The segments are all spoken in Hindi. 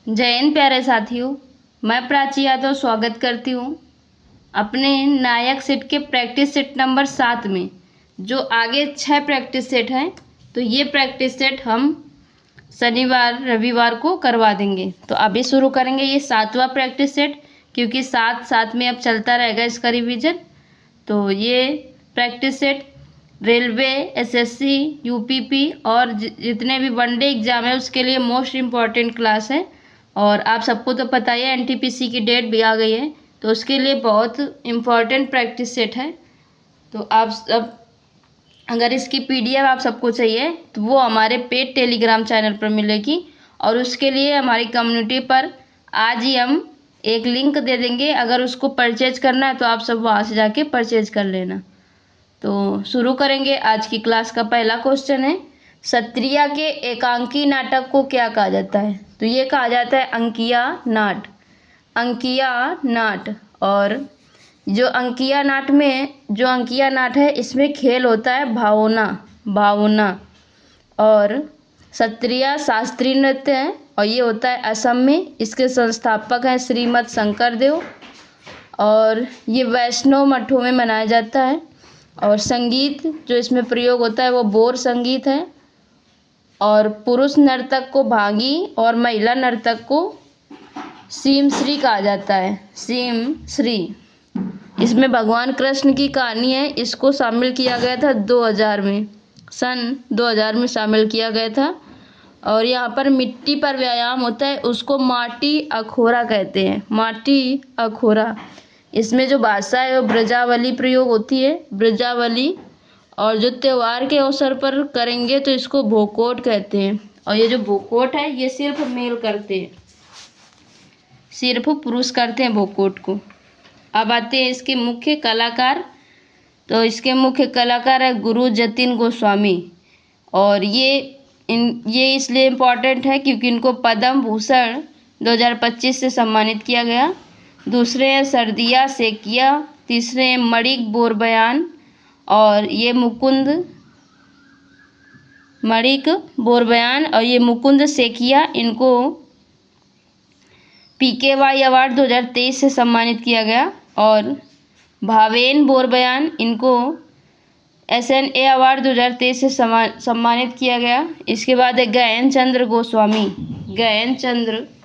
जय हिंद प्यारे साथियों, मैं प्राची यादव स्वागत करती हूँ अपने नायक सेट के प्रैक्टिस सेट नंबर 7 में। जो आगे 6 प्रैक्टिस सेट हैं, तो ये प्रैक्टिस सेट हम शनिवार रविवार को करवा देंगे। तो अभी शुरू करेंगे ये 7वां प्रैक्टिस सेट, क्योंकि साथ साथ में अब चलता रहेगा इसका रिवीजन। तो ये practice set railway, SSC, UPP और जितने भी वनडे एग्ज़ाम है उसके लिए मोस्ट इम्पॉर्टेंट क्लास है। और आप सबको तो पता ही है एनटीपीसी की डेट भी आ गई है, तो उसके लिए बहुत इम्पॉर्टेंट प्रैक्टिस सेट है। तो आप सब अगर इसकी पीडीएफ आप सबको चाहिए तो वो हमारे पेड टेलीग्राम चैनल पर मिलेगी, और उसके लिए हमारी कम्युनिटी पर आज ही हम एक लिंक दे देंगे। अगर उसको परचेज करना है तो आप सब वहाँ से जाके परचेज कर लेना। तो शुरू करेंगे। आज की क्लास का पहला क्वेश्चन है, क्षत्रिया के एकांकी नाटक को क्या कहा जाता है? तो ये कहा जाता है अंकिया नाट। अंकिया नाट। और जो अंकिया नाट है इसमें खेल होता है भावना। और क्षत्रिया शास्त्रीय नृत्य है और ये होता है असम में। इसके संस्थापक हैं श्रीमद शंकरदेव, और ये वैष्णव मठों में मनाया जाता है। और संगीत जो इसमें प्रयोग होता है वो बोर संगीत है। और पुरुष नर्तक को भांगी और महिला नर्तक को सीमश्री कहा जाता है, सीमश्री। इसमें भगवान कृष्ण की कहानी है। इसको शामिल किया गया था 2000 में, सन 2000 में शामिल किया गया था। और यहाँ पर मिट्टी पर व्यायाम होता है, उसको माटी अखोरा कहते हैं, माटी अखोरा। इसमें जो भाषा है वो ब्रजावली प्रयोग होती है, ब्रजावली। और जो त्यौहार के अवसर पर करेंगे तो इसको भोकोट कहते हैं। और ये जो भोकोट है ये सिर्फ मेल करते हैं, सिर्फ पुरुष करते हैं भोकोट को। अब आते हैं इसके मुख्य कलाकार। तो इसके मुख्य कलाकार है गुरु जतिन गोस्वामी। और ये इसलिए इम्पोर्टेंट है क्योंकि इनको पद्म भूषण 2025 से सम्मानित किया गया। दूसरे हैं सरदिया सेकिया, तीसरे हैं मणिक बोरबयान, और ये मणिक बोरबयान और ये मुकुंद सेकिया। इनको पीकेवाई अवार्ड 2023 से सम्मानित किया गया। और भावेन बोरबयान, इनको एसएनए अवार्ड 2023 से सम्मानित किया गया। इसके बाद है गयन चंद्र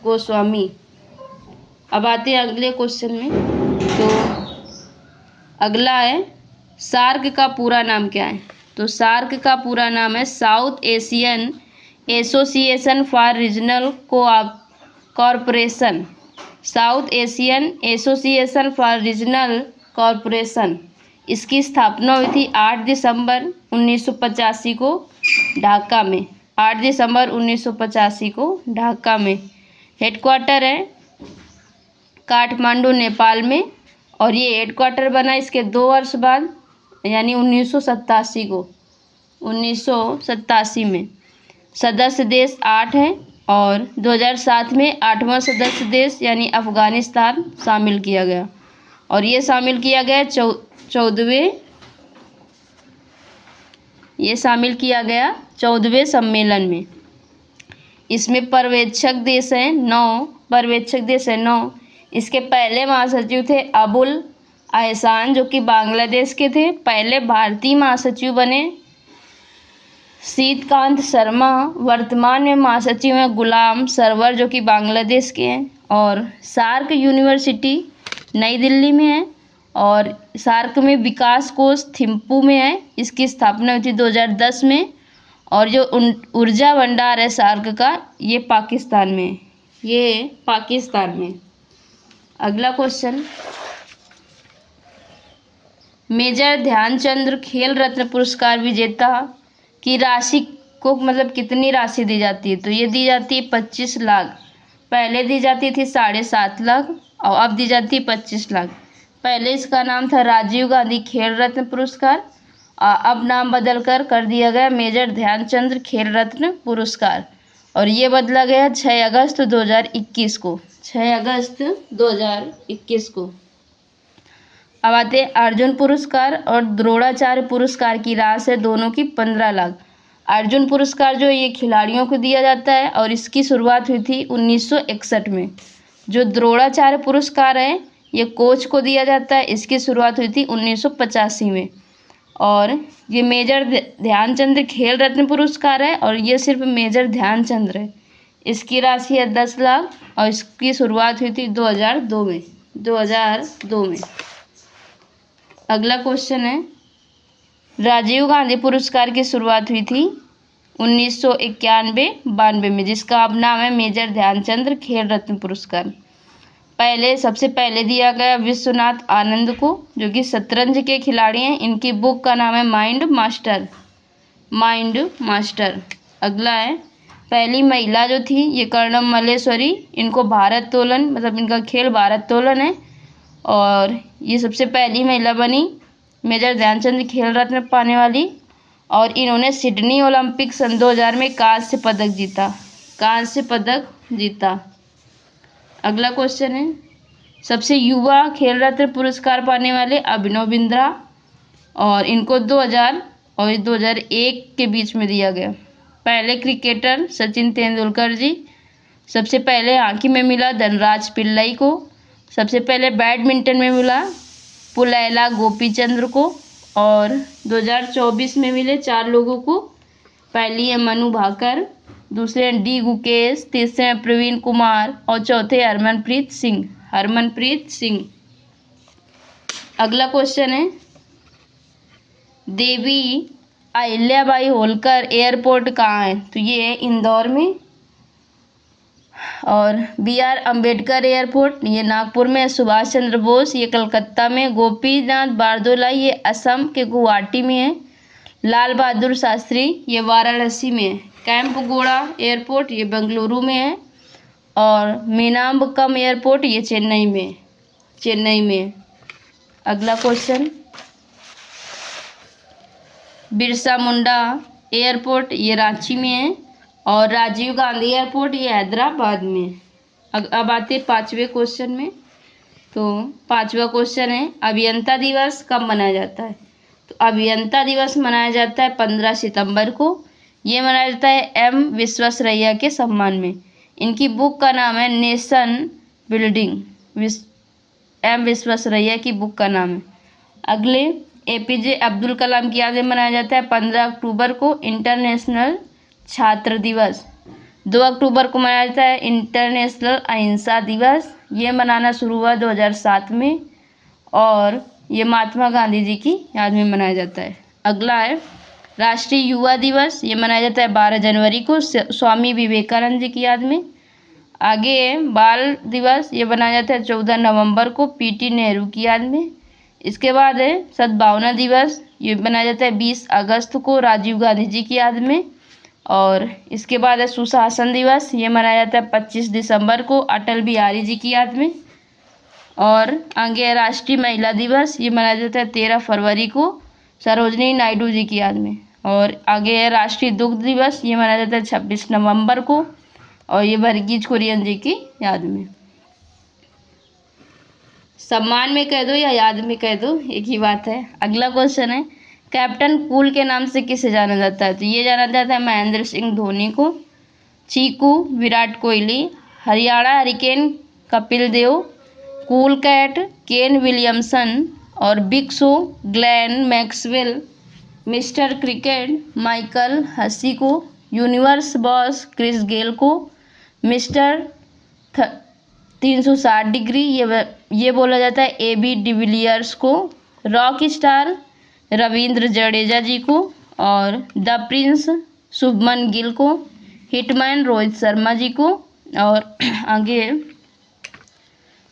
गोस्वामी। अब आते हैं अगले क्वेश्चन में। तो अगला है सार्क का पूरा नाम क्या है? तो सार्क का पूरा नाम है south Asian association for regional corporation. South Asian association for regional corporation. इसकी स्थापना हुई थी 8 दिसंबर 1985 को ढाका में। 8 दिसंबर 1985 को ढाका में। हेडक्वार्टर है काठमांडू नेपाल में। और ये हेडक्वार्टर बना इसके 2 वर्ष बाद, यानी 1987 में। सदस्य देश 8 हैं और 2007 में 8वां सदस्य देश यानी अफगानिस्तान शामिल किया गया। और ये शामिल किया गया 14वें सम्मेलन में। इसमें पर्यवेक्षक देश हैं 9। इसके पहले महासचिव थे अबुल अहसान, जो कि बांग्लादेश के थे। पहले भारतीय महासचिव बने शीतकांत शर्मा। वर्तमान में महासचिव हैं गुलाम सरवर, जो कि बांग्लादेश के हैं। और सार्क यूनिवर्सिटी नई दिल्ली में है। और सार्क में विकास कोष थिम्पू में है। इसकी स्थापना हुई थी 2010 में। और जो ऊर्जा भंडार है सार्क का, ये पाकिस्तान में। अगला क्वेश्चन, मेजर ध्यानचंद खेल रत्न पुरस्कार विजेता की राशि को कितनी राशि दी जाती है? तो ये दी जाती है 25 लाख। पहले दी जाती थी 7.5 लाख और अब दी जाती है 25 लाख। पहले इसका नाम था राजीव गांधी खेल रत्न पुरस्कार, अब नाम बदल कर दिया गया मेजर ध्यानचंद खेल रत्न पुरस्कार। और ये बदला गया 6 अगस्त 2021 को। 6 अगस्त 2021 को। अब आते हैं अर्जुन पुरस्कार और द्रोणाचार्य पुरस्कार की राशि है दोनों की 15 लाख। अर्जुन पुरस्कार जो ये खिलाड़ियों को दिया जाता है और इसकी शुरुआत हुई थी 1961 में। जो द्रोणाचार्य पुरस्कार है ये कोच को दिया जाता है, इसकी शुरुआत हुई थी 1985 में। और ये मेजर ध्यानचंद खेल रत्न पुरस्कार है और ये सिर्फ मेजर ध्यानचंद है। इसकी राशि है 10 लाख और इसकी शुरुआत हुई थी 2002 में। 2002 में। अगला क्वेश्चन है, राजीव गांधी पुरस्कार की शुरुआत हुई थी 1991-92 में, जिसका अब नाम है मेजर ध्यानचंद खेल रत्न पुरस्कार। सबसे पहले दिया गया विश्वनाथ आनंद को, जो कि शतरंज के खिलाड़ी हैं। इनकी बुक का नाम है माइंड मास्टर। अगला है, पहली महिला जो थी ये कर्णम मल्लेश्वरी, इनको भारोत्तोलन मतलब इनका खेल भारोत्तोलन है और ये सबसे पहली महिला बनी मेजर ध्यानचंद खेल रत्न पाने वाली। और इन्होंने सिडनी ओलंपिक सन 2000 में कांस्य पदक जीता। अगला क्वेश्चन है, सबसे युवा खेल रत्न पुरस्कार पाने वाले अभिनव बिंद्रा और इनको 2000 और 2001 के बीच में दिया गया। पहले क्रिकेटर सचिन तेंदुलकर जी। सबसे पहले हॉकी में मिला धनराज पिल्लई को। सबसे पहले बैडमिंटन में मिला पुलैला गोपीचंद्र को और 2024 में मिले 4 लोगों को। पहली है मनु भाकर, दूसरे हैं डी गुकेश, तीसरे हैं प्रवीण कुमार और चौथे हरमनप्रीत सिंह। अगला क्वेश्चन है, देवी अहिल्याबाई होलकर एयरपोर्ट कहाँ है? तो ये है इंदौर में। और BR अम्बेडकर एयरपोर्ट ये नागपुर में। सुभाष चंद्र बोस ये कलकत्ता में। गोपीनाथ बारदोलाई ये असम के गुवाहाटी में है। लाल बहादुर शास्त्री ये वाराणसी में है। कैंपगोड़ा एयरपोर्ट ये बेंगलुरु में है और मीनाम्बक्कम एयरपोर्ट ये चेन्नई में। अगला क्वेश्चन, बिरसा मुंडा एयरपोर्ट ये रांची में है और राजीव गांधी एयरपोर्ट ये हैदराबाद में। अब आते हैं 5वें क्वेश्चन में। तो 5वां क्वेश्चन है, अभियंता दिवस कब मनाया जाता है? तो अभियंता दिवस मनाया जाता है 15 सितंबर को। ये मनाया जाता है M विश्वेश्वरैया के सम्मान में। इनकी बुक का नाम है नेशन बिल्डिंग। M विश्वेश्वरैया की बुक का नाम है। अगले, APJ अब्दुल कलाम की याद में मनाया जाता है 15 अक्टूबर को इंटरनेशनल छात्र दिवस। 2 अक्टूबर को मनाया जाता है इंटरनेशनल अहिंसा दिवस। ये मनाना शुरू हुआ 2007 में और ये महात्मा गांधी जी की याद में मनाया जाता है। अगला है राष्ट्रीय युवा दिवस। ये मनाया जाता है 12 जनवरी को स्वामी विवेकानंद जी की याद में। आगे बाल दिवस ये मनाया जाता है 14 नवंबर को PT नेहरू की याद में। इसके बाद है सद्भावना दिवस। ये मनाया जाता है 20 अगस्त को राजीव गांधी जी की याद में। और इसके बाद है सुशासन दिवस। ये मनाया जाता है 25 दिसंबर को अटल बिहारी जी की याद में। और आगे है राष्ट्रीय महिला दिवस। ये मनाया जाता है 13 फरवरी को सरोजनी नायडू जी की याद में। और आगे है राष्ट्रीय दुग्ध दिवस। ये मनाया जाता है 26 नवंबर को और ये वर्गीज कुरियन जी की याद में। सम्मान में कह दो या याद में कह दो, एक ही बात है। अगला क्वेश्चन है, कैप्टन कूल के नाम से किसे जाना जाता है? तो ये जाना जाता है महेंद्र सिंह धोनी को। चीकू Virat Kohli. Haryana hurricane Kapil Dev. Cool cat Kane Williamson और big show Glenn Maxwell. Mister cricket Michael Hussey को। यूनिवर्स बॉस क्रिस गेल को। मिस्टर 360 डिग्री ये बोला जाता है AB डिविलियर्स को। रॉक स्टार रविंद्र जडेजा जी को और द प्रिंस शुभमन गिल को। हिटमैन रोहित शर्मा जी को। और आगे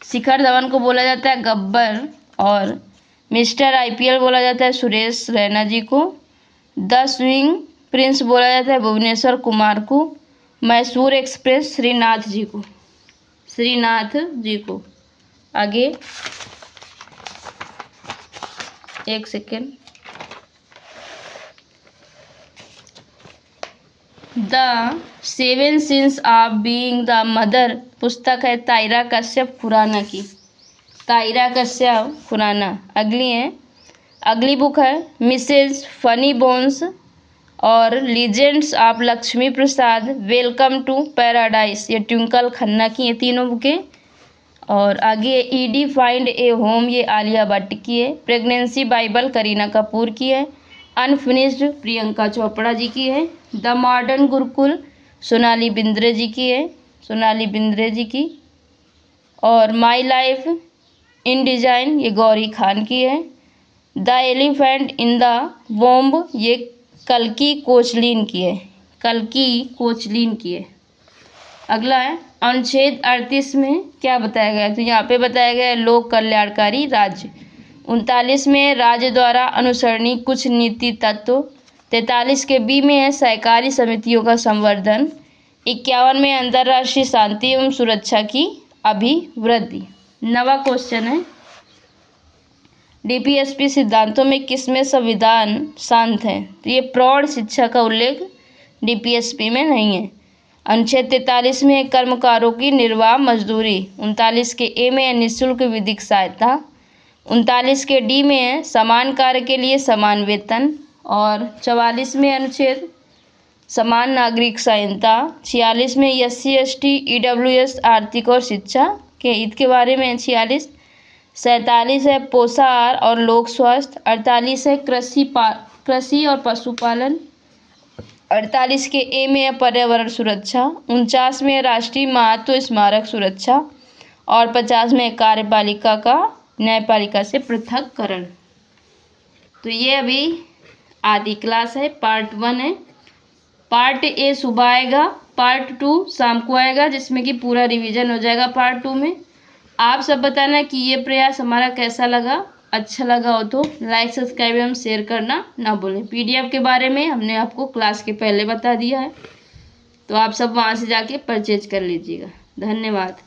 शिखर धवन को बोला जाता है गब्बर और मिस्टर IPL बोला जाता है सुरेश रैना जी को। द स्विंग प्रिंस बोला जाता है भुवनेश्वर कुमार को। मैसूर एक्सप्रेस श्रीनाथ जी को। आगे एक second, the 7 sins of being the mother पुस्तक है तायरा कश्यप खुराना की। अगली बुक है मिसेज फनी बोन्स और legends of Lakshmi Prasad, welcome to paradise, ये ट्विंकल खन्ना की ये तीनों बुकें। और आगे ईडी फाइंड ए होम, ये आलिया भट्ट की है। प्रेगनेंसी बाइबल करीना कपूर की है। अनफिनिश्ड प्रियंका चोपड़ा जी की है। द मॉडर्न गुरुकुल सोनाली बिंद्रे जी की है, सोनाली बिंद्रे जी की। और माई लाइफ इन डिजाइन, ये गौरी खान की है। The elephant in the womb, ये कल्की कोचलिन की है, कल्की कोचलिन की है। अगला है अनुच्छेद 38 में क्या बताया गया है, तो यहाँ पे बताया गया है लोक कल्याणकारी राज्य। 39 में राज्य द्वारा अनुसरणीय कुछ नीति तत्व। 43 के बी में है सहकारी समितियों का संवर्धन। 51 में अंतर्राष्ट्रीय शांति एवं सुरक्षा की अभिवृद्धि। नवा क्वेश्चन है डीपीएसपी सिद्धांतों में किसमें संविधान शांत है, तो ये प्रौढ़ शिक्षा का उल्लेख डीपीएसपी में नहीं है। अनुच्छेद 43 में है कर्मकारों की निर्वाह मजदूरी। 39 के ए में है निःशुल्क विधिक सहायता। 39 के डी में है समान कार्य के लिए समान वेतन। और 44 में अनुच्छेद समान नागरिक संहिता। 46 में SC ST EWS आर्थिक और शिक्षा के हित के बारे में है 46। 47 है पोषाहार और लोक स्वास्थ्य। 48 है कृषि और पशुपालन। 48 के ए में है पर्यावरण सुरक्षा। 49 में राष्ट्रीय महत्व स्मारक सुरक्षा। और 50 में कार्यपालिका का न्यायपालिका से पृथककरण। तो ये अभी आधी क्लास है, पार्ट 1 है। पार्ट ए सुबह आएगा, पार्ट 2 शाम को आएगा, जिसमें कि पूरा रिवीजन हो जाएगा पार्ट 2 में। आप सब बताना कि ये प्रयास हमारा कैसा लगा। अच्छा लगा हो तो लाइक सब्सक्राइब एवं शेयर करना ना भूलें। पीडीएफ के बारे में हमने आपको क्लास के पहले बता दिया है, तो आप सब वहाँ से जाके परचेज कर लीजिएगा। धन्यवाद।